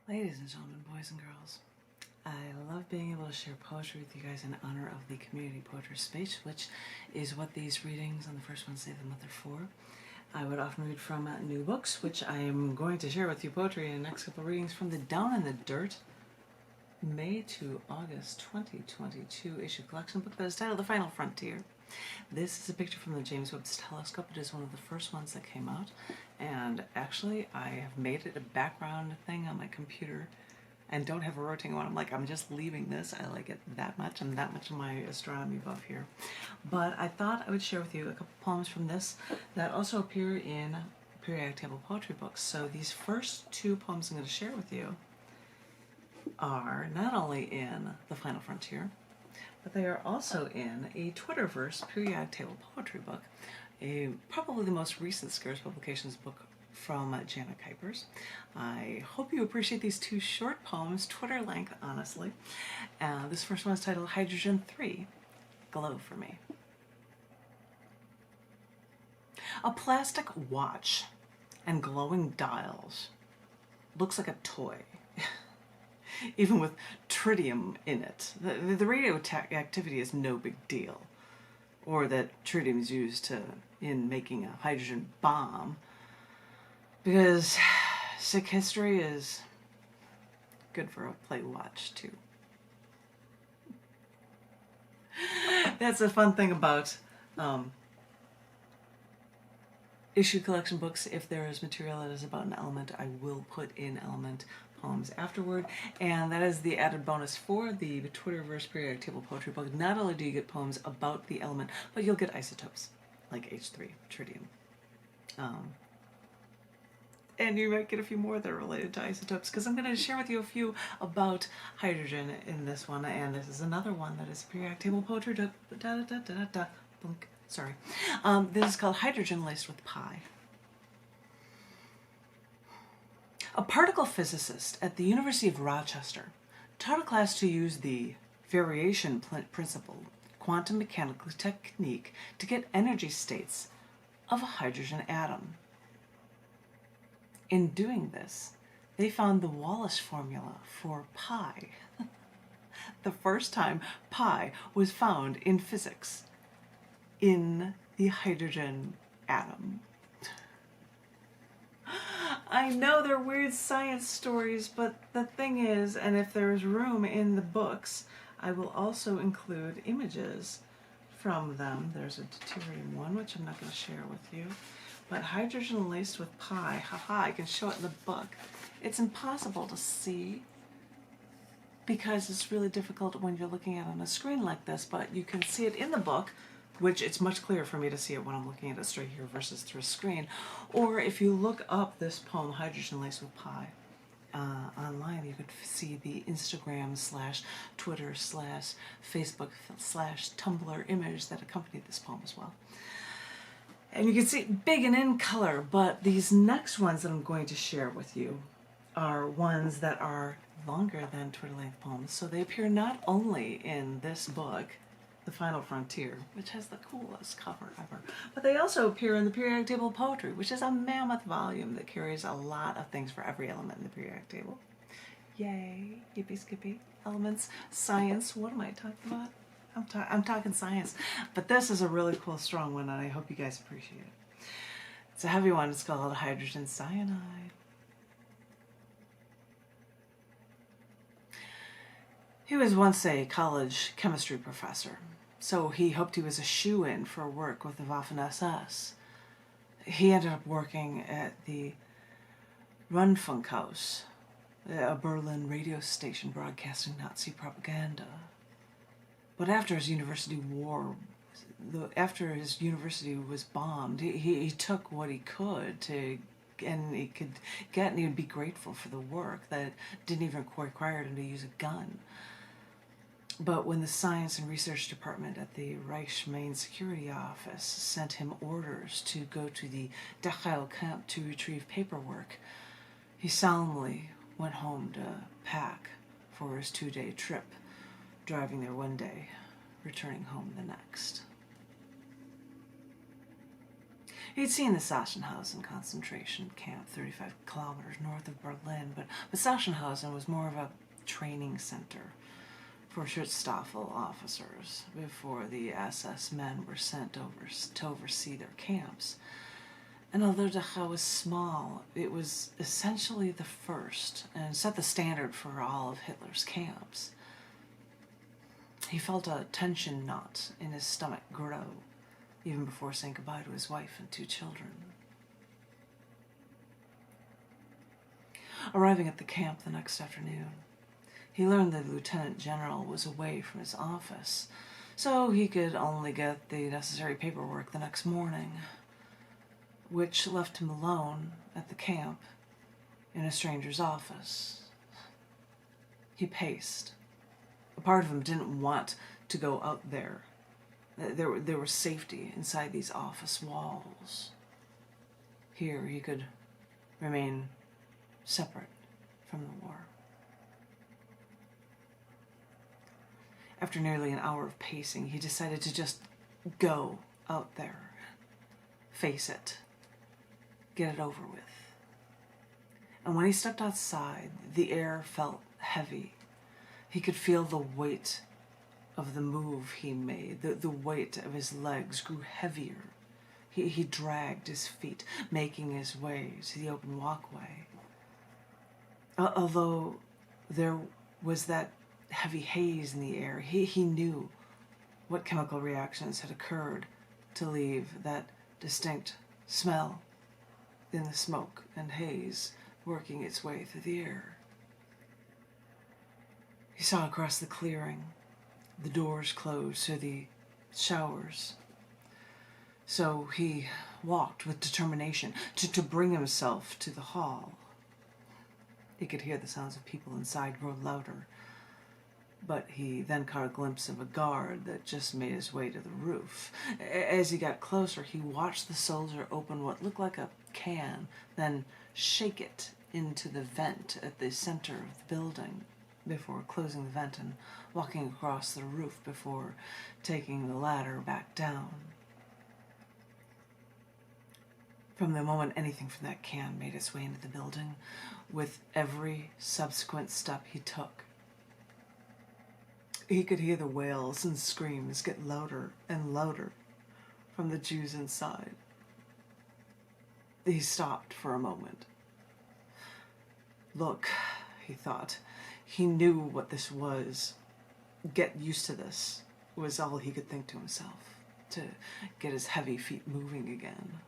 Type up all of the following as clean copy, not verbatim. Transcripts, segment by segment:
Ladies and gentlemen, boys and girls, I love being able to share poetry with you guys in honor of the community poetry space, which is what these readings on the first Wednesday of the month are for. I would often read from new books, which I am going to share with you poetry in the next couple of readings from the Down in the Dirt May to August 2022 issue collection book that is titled The Final Frontier. This is a picture from the James Webb Telescope. It is one of the first ones that came out, and actually I have made it a background thing on my computer and don't have a rotating one. I'm just leaving this. I like it that much. I'm that much in my astronomy buff here. But I thought I would share with you a couple poems from this that also appear in periodic table poetry books. So these first two poems I'm going to share with you are not only in The Final Frontier, but they are also in a Twitterverse periodic table poetry book, probably the most recent Scarce Publications book from Janet Kuypers. I hope you appreciate these two short poems, Twitter length, honestly. This first one is titled Hydrogen 3, Glow for Me. A plastic watch and glowing dials looks like a toy. Even with tritium in it. The radioactivity is no big deal. Or that tritium is used in making a hydrogen bomb. Because sick history is good for a play watch too. That's a fun thing about issue collection books. If there is material that is about an element, I will put in element poems afterward, and that is the added bonus for the Twitterverse periodic table poetry book. Not only do you get poems about the element, but you'll get isotopes like H3, tritium. And you might get a few more that are related to isotopes, because I'm going to share with you a few about hydrogen in this one, and this is another one that is periodic table poetry. Sorry. This is called Hydrogen Laced with Pi. A particle physicist at the University of Rochester taught a class to use the variation principle, quantum mechanical technique, to get energy states of a hydrogen atom. In doing this, they found the Wallace formula for pi. The first time pi was found in physics, in the hydrogen atom. I know they're weird science stories, but the thing is, and if there's room in the books, I will also include images from them. There's a deuterium one, which I'm not going to share with you. But hydrogen laced with pi, haha, I can show it in the book. It's impossible to see because it's really difficult when you're looking at it on a screen like this, but you can see it in the book, which it's much clearer for me to see it when I'm looking at it straight here versus through a screen. Or if you look up this poem, Hydrogen Laced with Pi, online, you could see the Instagram / Twitter / Facebook / Tumblr image that accompanied this poem as well. And you can see it big and in color, but these next ones that I'm going to share with you are ones that are longer than Twitter length poems. So they appear not only in this book, The Final Frontier, which has the coolest cover ever, but they also appear in the periodic table of poetry, which is a mammoth volume that carries a lot of things for every element in the periodic table. Yay, yippee skippy, elements, science, what am I talking about? I'm talking science, but this is a really cool, strong one, and I hope you guys appreciate it. It's a heavy one. It's called Hydrogen Cyanide. He was once a college chemistry professor, so he hoped he was a shoo-in for work with the Waffen-SS. He ended up working at the Rundfunkhaus, a Berlin radio station broadcasting Nazi propaganda. But after his university was bombed, he took what he could and he could get, and he would be grateful for the work that didn't even require him to use a gun. But when the Science and Research Department at the Reich Main Security Office sent him orders to go to the Dachau camp to retrieve paperwork, he solemnly went home to pack for his 2-day trip, driving there one day, returning home the next. He'd seen the Sachsenhausen concentration camp 35 kilometers north of Berlin, but Sachsenhausen was more of a training center for Schutzstaffel officers before the SS men were sent over to oversee their camps. And although Dachau was small, it was essentially the first and set the standard for all of Hitler's camps. He felt a tension knot in his stomach grow, even before saying goodbye to his wife and 2 children. Arriving at the camp the next afternoon, he learned that the lieutenant general was away from his office, so he could only get the necessary paperwork the next morning, which left him alone at the camp in a stranger's office. He paced. A part of him didn't want to go out there. There was safety inside these office walls. Here he could remain separate from the war. After nearly an hour of pacing, he decided to just go out there, face it, get it over with. And when he stepped outside, the air felt heavy. He could feel the weight of the move he made. The weight of his legs grew heavier. He dragged his feet, making his way to the open walkway. Although there was that heavy haze in the air, he knew what chemical reactions had occurred to leave that distinct smell in the smoke and haze working its way through the air. He saw across the clearing, the doors closed to the showers. So he walked with determination to bring himself to the hall. He could hear the sounds of people inside grow louder, but he then caught a glimpse of a guard that just made his way to the roof. As he got closer, he watched the soldier open what looked like a can, then shake it into the vent at the center of the building, before closing the vent and walking across the roof before taking the ladder back down. From the moment anything from that can made its way into the building, with every subsequent step he took, he could hear the wails and screams get louder and louder from the Jews inside. He stopped for a moment. Look, he thought. He knew what this was. Get used to this was all he could think to himself, to get his heavy feet moving again.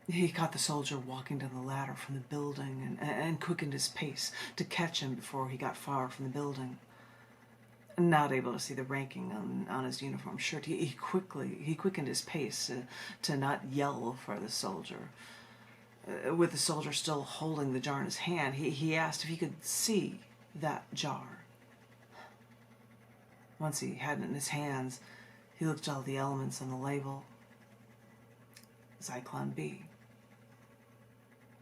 He caught the soldier walking down the ladder from the building and quickened his pace to catch him before he got far from the building. Not able to see the ranking on his uniform shirt, he quickened his pace to not yell for the soldier. With the soldier still holding the jar in his hand, he asked if he could see that jar. Once he had it in his hands, he looked at all the elements on the label. Zyklon B.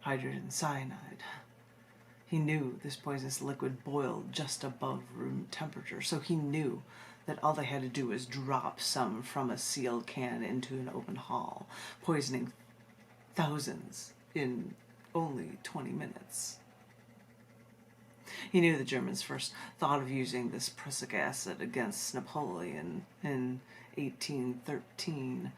Hydrogen cyanide. He knew this poisonous liquid boiled just above room temperature, so he knew that all they had to do was drop some from a sealed can into an open hall, poisoning thousands in only 20 minutes. He knew the Germans first thought of using this prussic acid against Napoleon in 1813,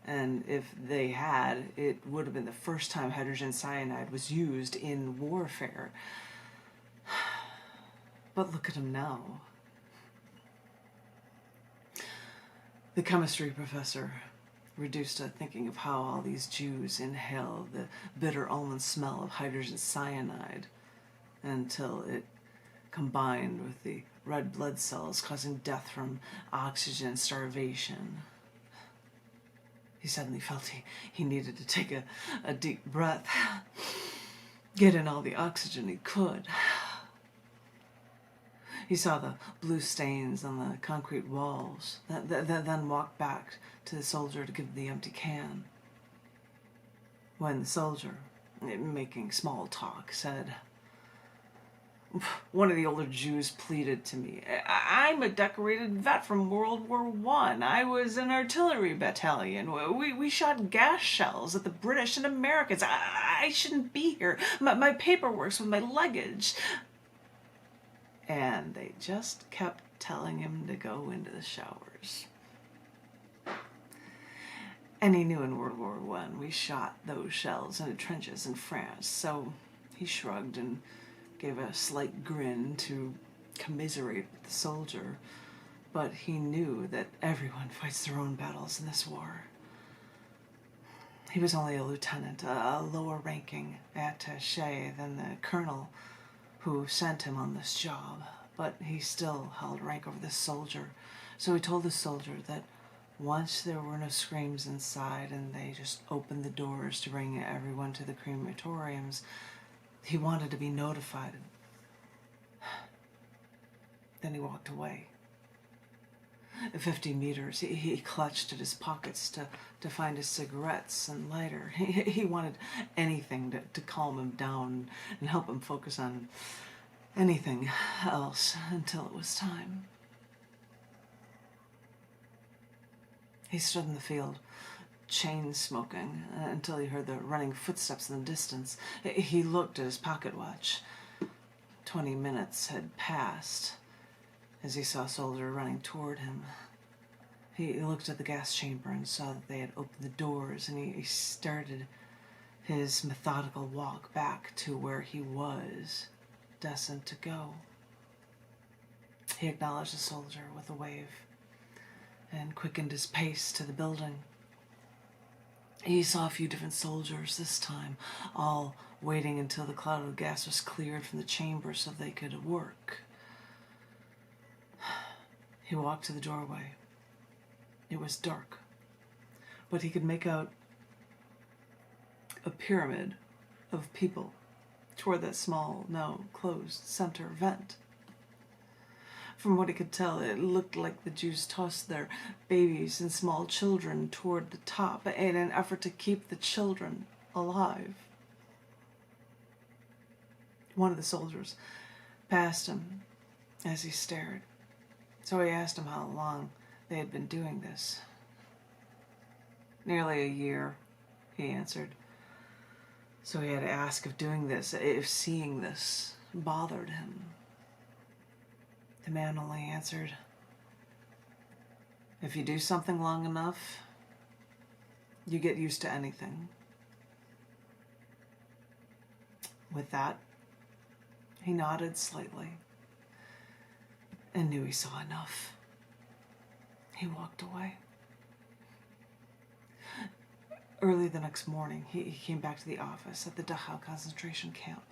and if they had, it would have been the first time hydrogen cyanide was used in warfare. But look at him now. The chemistry professor, reduced to thinking of how all these Jews inhale the bitter almond smell of hydrogen cyanide until it combined with the red blood cells causing death from oxygen starvation. He suddenly felt he needed to take a deep breath, get in all the oxygen he could. He saw the blue stains on the concrete walls, then walked back to the soldier to give the empty can. When the soldier, making small talk, said, One of the older Jews pleaded to me. I'm a decorated vet from World War I. I was in artillery battalion. We shot gas shells at the British and Americans. I shouldn't be here. My paperwork's with my luggage. And they just kept telling him to go into the showers. And he knew in World War I we shot those shells into trenches in France, so he shrugged and gave a slight grin to commiserate with the soldier, but he knew that everyone fights their own battles in this war. He was only a lieutenant, a lower ranking attaché than the colonel who sent him on this job, but he still held rank over this soldier. So he told the soldier that once there were no screams inside and they just opened the doors to bring everyone to the crematoriums, he wanted to be notified. Then he walked away. 50 meters, he clutched at his pockets to find his cigarettes and lighter. He wanted anything to calm him down and help him focus on anything else until it was time. He stood in the field, chain smoking, until he heard the running footsteps in the distance. He looked at his pocket watch. 20 minutes had passed as he saw a soldier running toward him. He looked at the gas chamber and saw that they had opened the doors, and he started his methodical walk back to where he was destined to go. He acknowledged the soldier with a wave and quickened his pace to the building. He saw a few different soldiers this time, all waiting until the cloud of gas was cleared from the chamber so they could work. He walked to the doorway. It was dark, but he could make out a pyramid of people toward that small, now closed center vent. From what he could tell, it looked like the Jews tossed their babies and small children toward the top in an effort to keep the children alive. One of the soldiers passed him as he stared, so he asked him how long they had been doing this. Nearly a year, he answered. So he had to ask if doing this, if seeing this, bothered him. The man only answered, if you do something long enough, you get used to anything. With that, he nodded slightly and knew he saw enough. He walked away. Early the next morning, he came back to the office at the Dachau concentration camp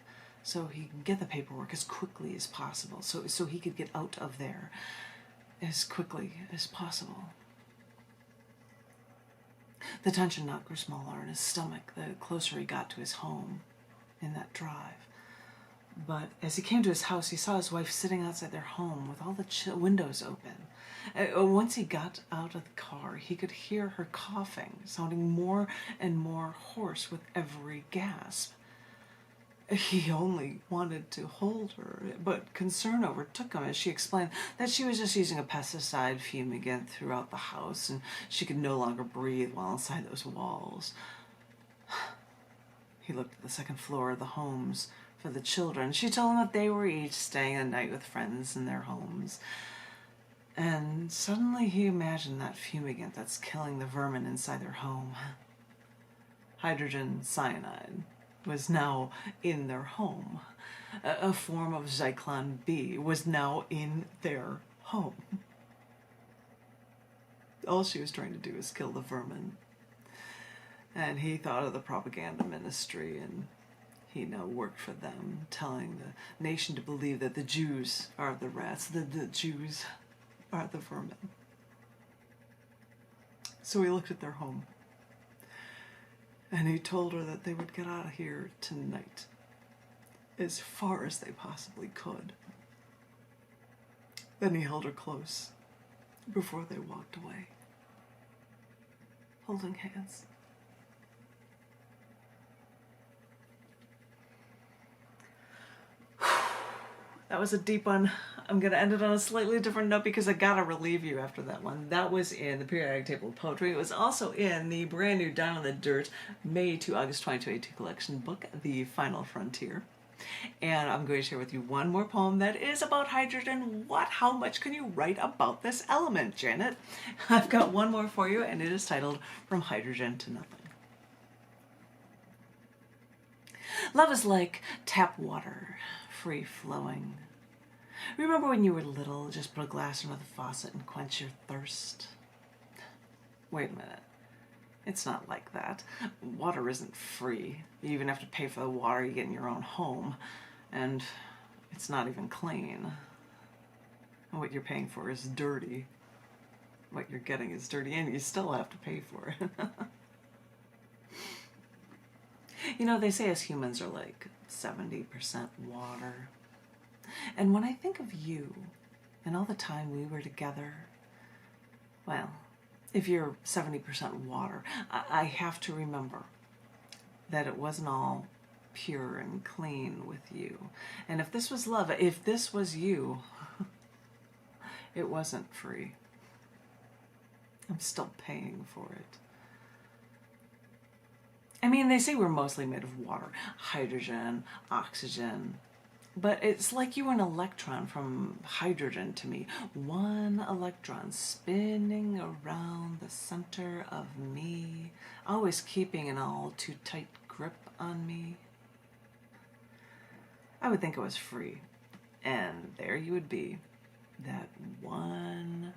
so he could get the paperwork as quickly as possible, so he could get out of there as quickly as possible. The tension not grew smaller in his stomach the closer he got to his home in that drive. But as he came to his house, he saw his wife sitting outside their home with all the windows open. Once he got out of the car, he could hear her coughing, sounding more and more hoarse with every gasp. He only wanted to hold her, but concern overtook him as she explained that she was just using a pesticide fumigant throughout the house and she could no longer breathe while inside those walls. He looked at the second floor of the homes for the children. She told him that they were each staying the night with friends in their homes. And suddenly he imagined that fumigant that's killing the vermin inside their home. Hydrogen cyanide was now in their home. A form of Zyklon B was now in their home. All she was trying to do was kill the vermin. And he thought of the propaganda ministry, and he now worked for them, telling the nation to believe that the Jews are the rats, the Jews are the vermin. So he looked at their home, and he told her that they would get out of here tonight, as far as they possibly could. Then he held her close before they walked away, holding hands. That was a deep one. I'm going to end it on a slightly different note because I got to relieve you after that one. That was in the Periodic Table of Poetry. It was also in the brand new Down in the Dirt May to August 2022 collection book, The Final Frontier. And I'm going to share with you one more poem that is about hydrogen. How much can you write about this element, Janet? I've got one more for you, and it is titled From Hydrogen to Nothing. Love is like tap water, free flowing. Remember when you were little, just put a glass under the faucet and quench your thirst? Wait a minute. It's not like that. Water isn't free. You even have to pay for the water you get in your own home. And it's not even clean. And what you're paying for is dirty. What you're getting is dirty, and you still have to pay for it. You know, they say us humans are like 70% water. And when I think of you and all the time we were together, well, if you're 70% water, I have to remember that it wasn't all pure and clean with you. And if this was love, if this was you, it wasn't free. I'm still paying for it. I mean, they say we're mostly made of water, hydrogen, oxygen, but it's like you were an electron from hydrogen to me. One electron spinning around the center of me, always keeping an all too tight grip on me. I would think it was free, and there you would be, that one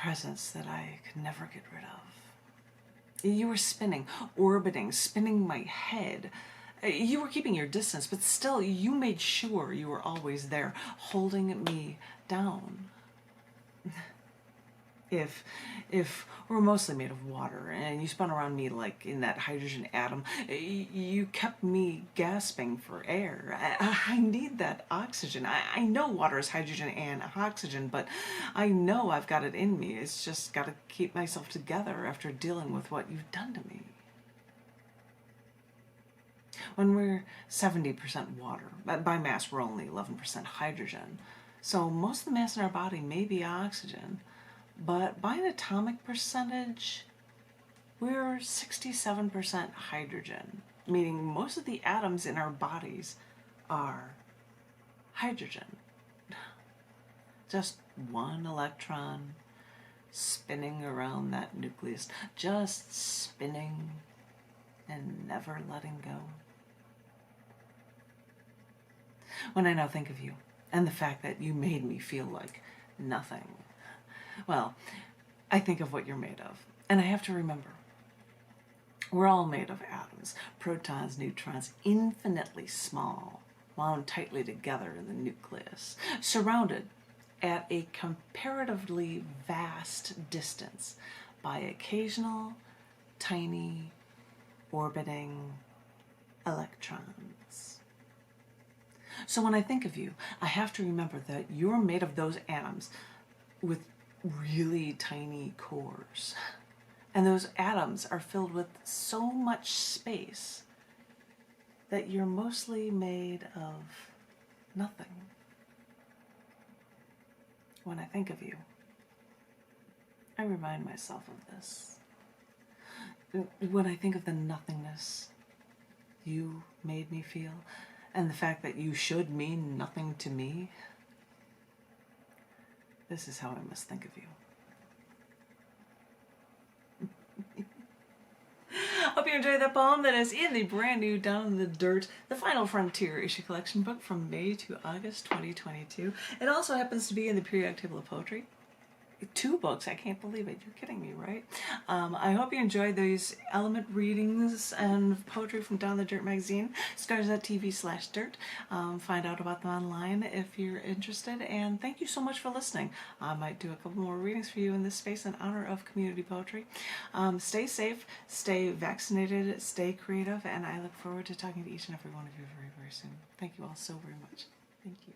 presence that I could never get rid of. You were spinning, orbiting, spinning my head. You were keeping your distance, but still you made sure you were always there, holding me down. If we're mostly made of water and you spun around me like in that hydrogen atom, you kept me gasping for air. I need that oxygen. I know water is hydrogen and oxygen, but I know I've got it in me. It's just got to keep myself together after dealing with what you've done to me. When we're 70% water, by mass we're only 11% hydrogen, so most of the mass in our body may be oxygen. But by an atomic percentage, we're 67% hydrogen, meaning most of the atoms in our bodies are hydrogen. Just one electron spinning around that nucleus, just spinning and never letting go. When I now think of you and the fact that you made me feel like nothing, well, I think of what you're made of, and I have to remember, we're all made of atoms, protons, neutrons, infinitely small, wound tightly together in the nucleus, surrounded at a comparatively vast distance by occasional, tiny, orbiting electrons. So when I think of you, I have to remember that you're made of those atoms with really tiny cores. And those atoms are filled with so much space that you're mostly made of nothing. When I think of you, I remind myself of this. When I think of the nothingness you made me feel, and the fact that you should mean nothing to me, this is how I must think of you. Hope you enjoyed that poem that is in the brand new Down in the Dirt, The Final Frontier issue collection book from May to August 2022. It also happens to be in the Periodic Table of Poetry. 2 books, I can't believe it. You're kidding me, right? I hope you enjoyed these element readings and poetry from Down the Dirt magazine, scars.tv/dirt. Find out about them online if you're interested, and thank you so much for listening. I might do a couple more readings for you in this space in honor of community poetry. Stay safe, stay vaccinated, stay creative, and I look forward to talking to each and every one of you very, very soon. Thank you all so very much. Thank you.